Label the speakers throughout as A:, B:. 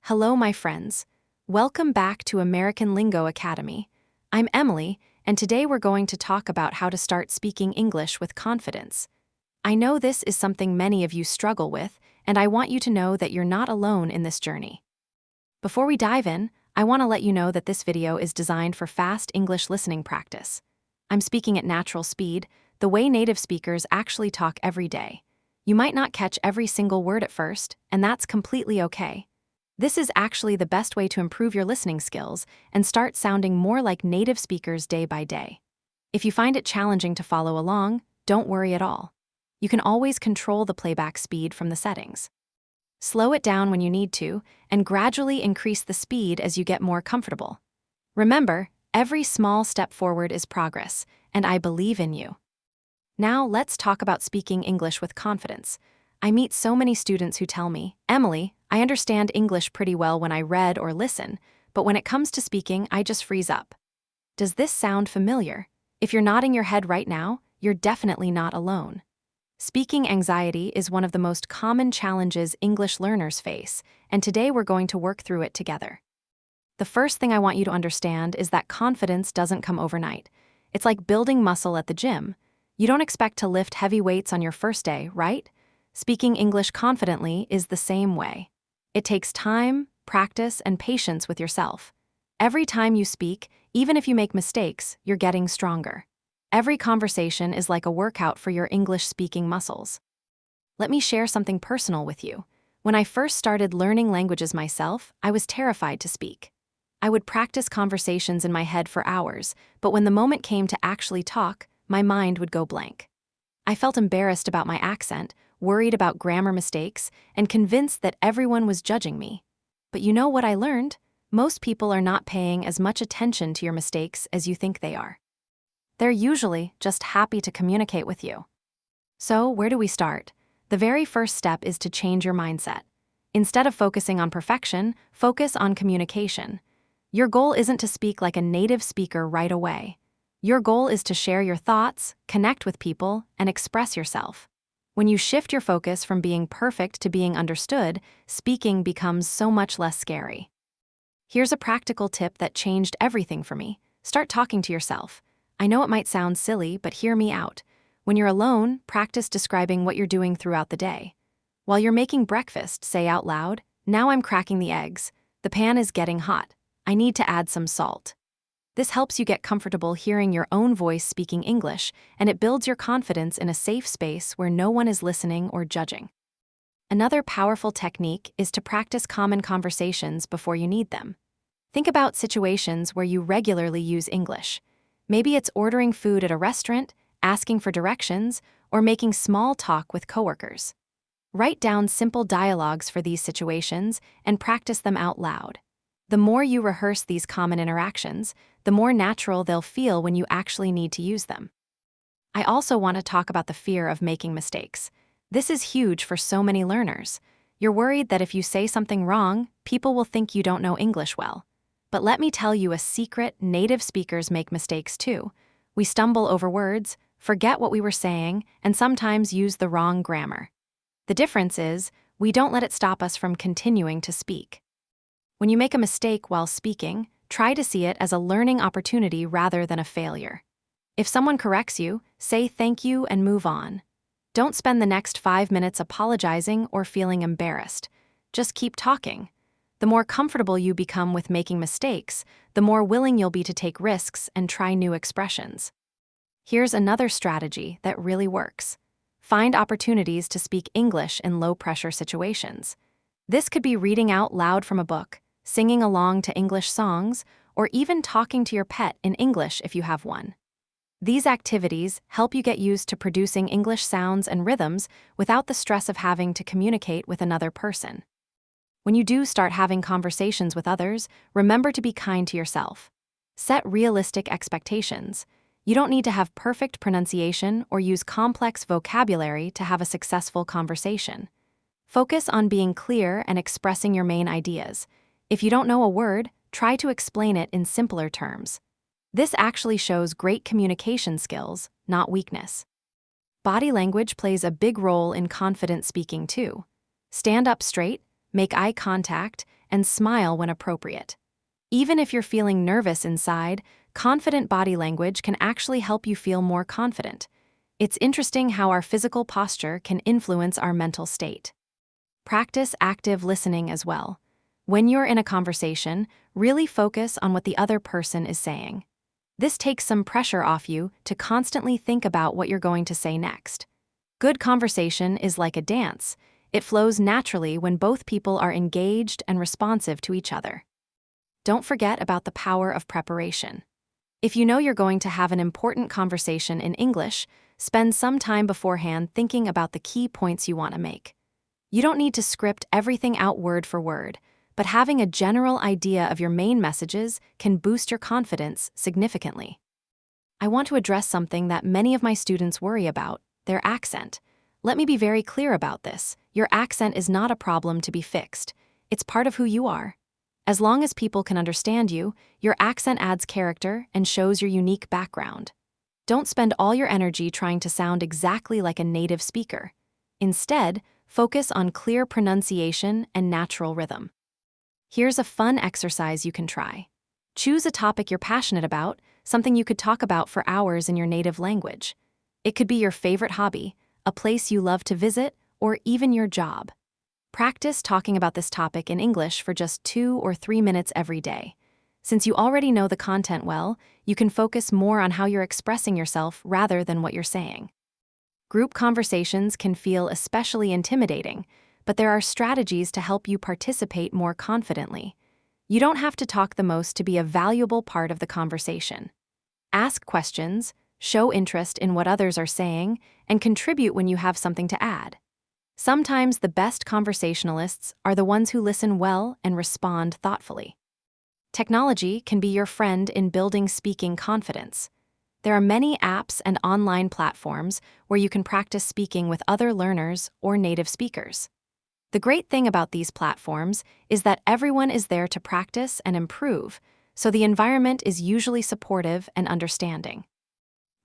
A: Hello, my friends. Welcome back to American Lingo Academy. I'm Emily, and today we're going to talk about how to start speaking English with confidence. I know this is something many of you struggle with, and I want you to know that you're not alone in this journey. Before we dive in, I want to let you know that this video is designed for fast English listening practice. I'm speaking at natural speed, the way native speakers actually talk every day. You might not catch every single word at first, and that's completely okay. This is actually the best way to improve your listening skills and start sounding more like native speakers day by day. If you find it challenging to follow along, don't worry at all. You can always control the playback speed from the settings. Slow it down when you need to, and gradually increase the speed as you get more comfortable. Remember, every small step forward is progress, and I believe in you. Now let's talk about speaking English with confidence. I meet so many students who tell me, Emily, I understand English pretty well when I read or listen, but when it comes to speaking, I just freeze up. Does this sound familiar? If you're nodding your head right now, you're definitely not alone. Speaking anxiety is one of the most common challenges English learners face, and today we're going to work through it together. The first thing I want you to understand is that confidence doesn't come overnight. It's like building muscle at the gym. You don't expect to lift heavy weights on your first day, right? Speaking English confidently is the same way. It takes time, practice, and patience with yourself. Every time you speak, even if you make mistakes, you're getting stronger. Every conversation is like a workout for your English-speaking muscles. Let me share something personal with you. When I first started learning languages myself, I was terrified to speak. I would practice conversations in my head for hours, but when the moment came to actually talk, my mind would go blank. I felt embarrassed about my accent, worried about grammar mistakes, and convinced that everyone was judging me. But you know what I learned? Most people are not paying as much attention to your mistakes as you think they are. They're usually just happy to communicate with you. So, where do we start? The very first step is to change your mindset. Instead of focusing on perfection, focus on communication. Your goal isn't to speak like a native speaker right away. Your goal is to share your thoughts, connect with people, and express yourself. When you shift your focus from being perfect to being understood, speaking becomes so much less scary. Here's a practical tip that changed everything for me. Start talking to yourself. I know it might sound silly, but hear me out. When you're alone, practice describing what you're doing throughout the day. While you're making breakfast, say out loud, "Now I'm cracking the eggs. The pan is getting hot. I need to add some salt." This helps you get comfortable hearing your own voice speaking English, and it builds your confidence in a safe space where no one is listening or judging. Another powerful technique is to practice common conversations before you need them. Think about situations where you regularly use English. Maybe it's ordering food at a restaurant, asking for directions, or making small talk with coworkers. Write down simple dialogues for these situations and practice them out loud. The more you rehearse these common interactions, the more natural they'll feel when you actually need to use them. I also want to talk about the fear of making mistakes. This is huge for so many learners. You're worried that if you say something wrong, people will think you don't know English well. But let me tell you a secret: native speakers make mistakes too. We stumble over words, forget what we were saying, and sometimes use the wrong grammar. The difference is, we don't let it stop us from continuing to speak. When you make a mistake while speaking, try to see it as a learning opportunity rather than a failure. If someone corrects you, say thank you and move on. Don't spend the next 5 minutes apologizing or feeling embarrassed. Just keep talking. The more comfortable you become with making mistakes, the more willing you'll be to take risks and try new expressions. Here's another strategy that really works. Find opportunities to speak English in low-pressure situations. This could be reading out loud from a book, singing along to English songs, or even talking to your pet in English if you have one. These activities help you get used to producing English sounds and rhythms without the stress of having to communicate with another person. When you do start having conversations with others, remember to be kind to yourself. Set realistic expectations. You don't need to have perfect pronunciation or use complex vocabulary to have a successful conversation. Focus on being clear and expressing your main ideas. If you don't know a word, try to explain it in simpler terms. This actually shows great communication skills, not weakness. Body language plays a big role in confident speaking too. Stand up straight, make eye contact, and smile when appropriate. Even if you're feeling nervous inside, confident body language can actually help you feel more confident. It's interesting how our physical posture can influence our mental state. Practice active listening as well. When you're in a conversation, really focus on what the other person is saying. This takes some pressure off you to constantly think about what you're going to say next. Good conversation is like a dance. It flows naturally when both people are engaged and responsive to each other. Don't forget about the power of preparation. If you know you're going to have an important conversation in English, spend some time beforehand thinking about the key points you want to make. You don't need to script everything out word for word, but having a general idea of your main messages can boost your confidence significantly. I want to address something that many of my students worry about: their accent. Let me be very clear about this. Your accent is not a problem to be fixed. It's part of who you are. As long as people can understand you, your accent adds character and shows your unique background. Don't spend all your energy trying to sound exactly like a native speaker. Instead, focus on clear pronunciation and natural rhythm. Here's a fun exercise you can try. Choose a topic you're passionate about, something you could talk about for hours in your native language. It could be your favorite hobby, a place you love to visit, or even your job. Practice talking about this topic in English for just 2 or 3 minutes every day. Since you already know the content well, you can focus more on how you're expressing yourself rather than what you're saying. Group conversations can feel especially intimidating, but there are strategies to help you participate more confidently. You don't have to talk the most to be a valuable part of the conversation. Ask questions, show interest in what others are saying, and contribute when you have something to add. Sometimes the best conversationalists are the ones who listen well and respond thoughtfully. Technology can be your friend in building speaking confidence. There are many apps and online platforms where you can practice speaking with other learners or native speakers. The great thing about these platforms is that everyone is there to practice and improve, so the environment is usually supportive and understanding.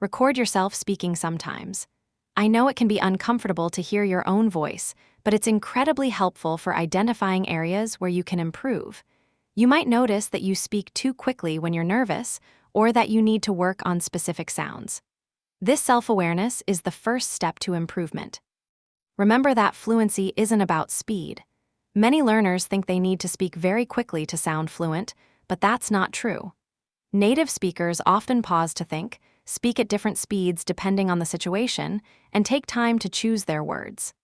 A: Record yourself speaking sometimes. I know it can be uncomfortable to hear your own voice, but it's incredibly helpful for identifying areas where you can improve. You might notice that you speak too quickly when you're nervous, or that you need to work on specific sounds. This self-awareness is the first step to improvement. Remember that fluency isn't about speed. Many learners think they need to speak very quickly to sound fluent, but that's not true. Native speakers often pause to think, speak at different speeds depending on the situation, and take time to choose their words.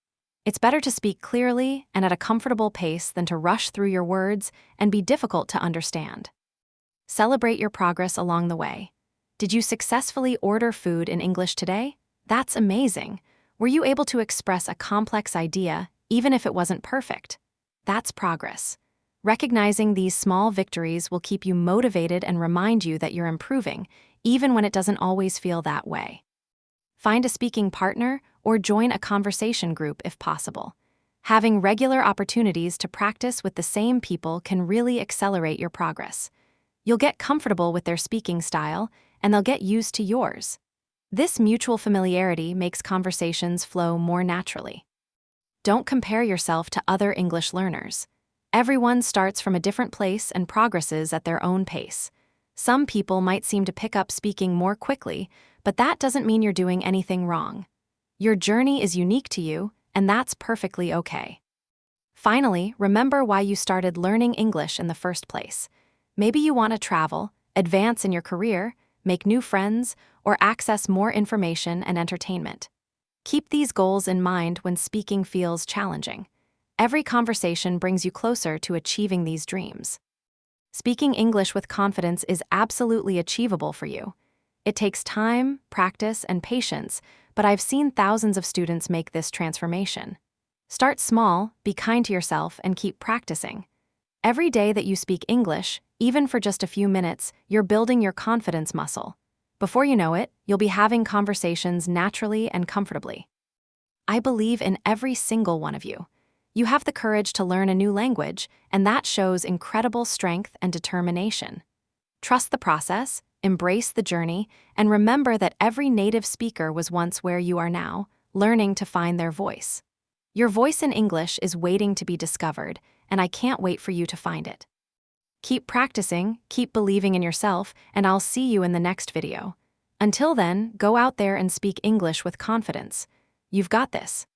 A: It's better to speak clearly and at a comfortable pace than to rush through your words and be difficult to understand. Celebrate your progress along the way. Did you successfully order food in English today? That's amazing. Were you able to express a complex idea, even if it wasn't perfect? That's progress. Recognizing these small victories will keep you motivated and remind you that you're improving, even when it doesn't always feel that way. Find a speaking partner or join a conversation group if possible. Having regular opportunities to practice with the same people can really accelerate your progress. You'll get comfortable with their speaking style, and they'll get used to yours. This mutual familiarity makes conversations flow more naturally. Don't compare yourself to other English learners. Everyone starts from a different place and progresses at their own pace. Some people might seem to pick up speaking more quickly, but that doesn't mean you're doing anything wrong. Your journey is unique to you, and that's perfectly okay. Finally, remember why you started learning English in the first place. Maybe you want to travel, advance in your career, make new friends, or access more information and entertainment. Keep these goals in mind when speaking feels challenging. Every conversation brings you closer to achieving these dreams. Speaking English with confidence is absolutely achievable for you. It takes time, practice, and patience, but I've seen thousands of students make this transformation. Start small, be kind to yourself, and keep practicing. Every day that you speak English, even for just a few minutes, you're building your confidence muscle. Before you know it, you'll be having conversations naturally and comfortably. I believe in every single one of you. You have the courage to learn a new language, and that shows incredible strength and determination. Trust the process, embrace the journey, and remember that every native speaker was once where you are now, learning to find their voice. Your voice in English is waiting to be discovered, and I can't wait for you to find it. Keep practicing, keep believing in yourself, and I'll see you in the next video. Until then, go out there and speak English with confidence. You've got this.